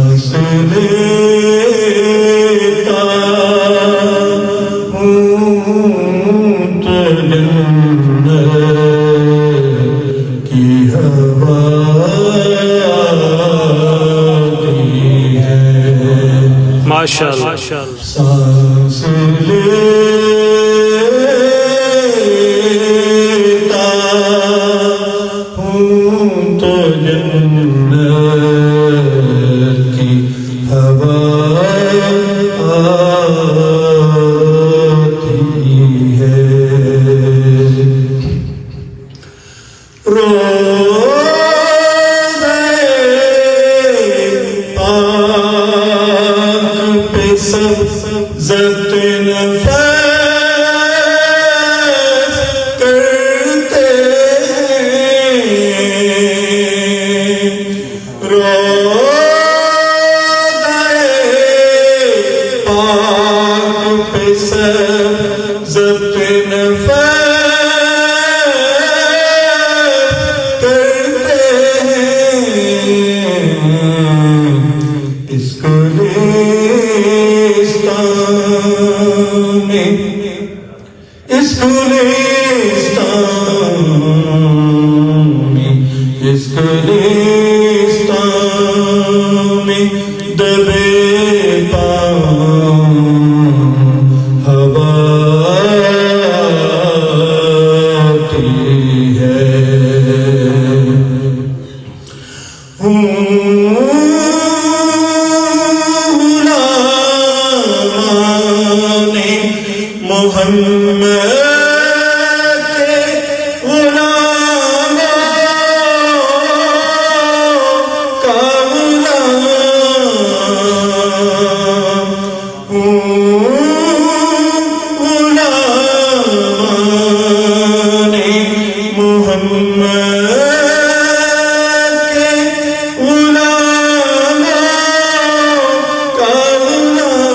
सांस लेता हूँ तो जन्नत की हवा माशाअल्लाह सांस लेता हूँ तो जन्नत की हवा आती है। रोज़े पाक पे सब्ज़त नफ़स करते हैं। रोज़े पाक पे सब्ज़त नफ़स करते हैं। इस गुलिस्तान में दबे पाँव हवा आती है। गुलामाने मोहम्मद के गुलामों का गुलाम हूँ। गुलामाने मोहम्मद के गुलामों का गुलाम।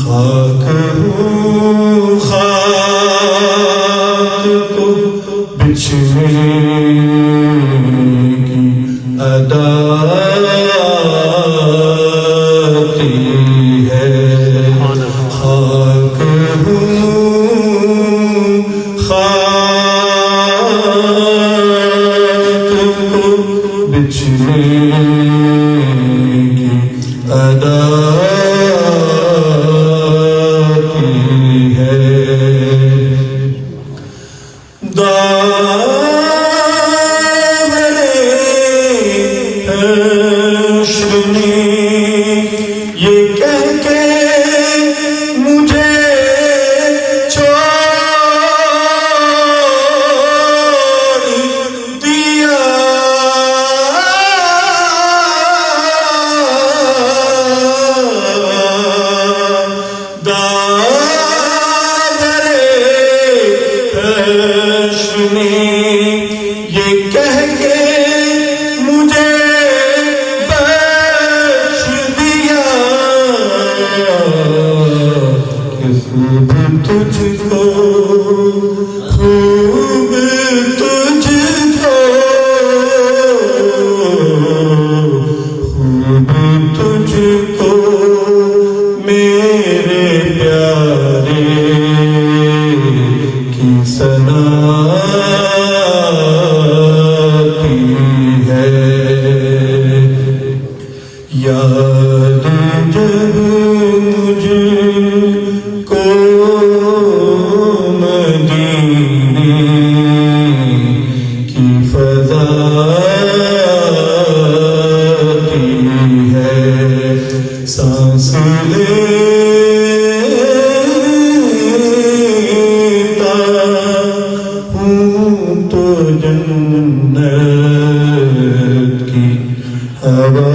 खाक हूँ खाक को बिछने की अदा आती है। खाक हूँ खाक को बिछने की अदा आती है। दामने हश्र ने ये कह के मुझे छोड़ दिया। दामने हश्र ने ये कह के मुझे बख्श दिया कि खूब तुझको खूब तुझको खूब तुझको मेरे प्यारे की सना आती है। याद जब मुझको मदीने की फज़ा आती है। सांस लेता हूँ तो जन्नत की हवा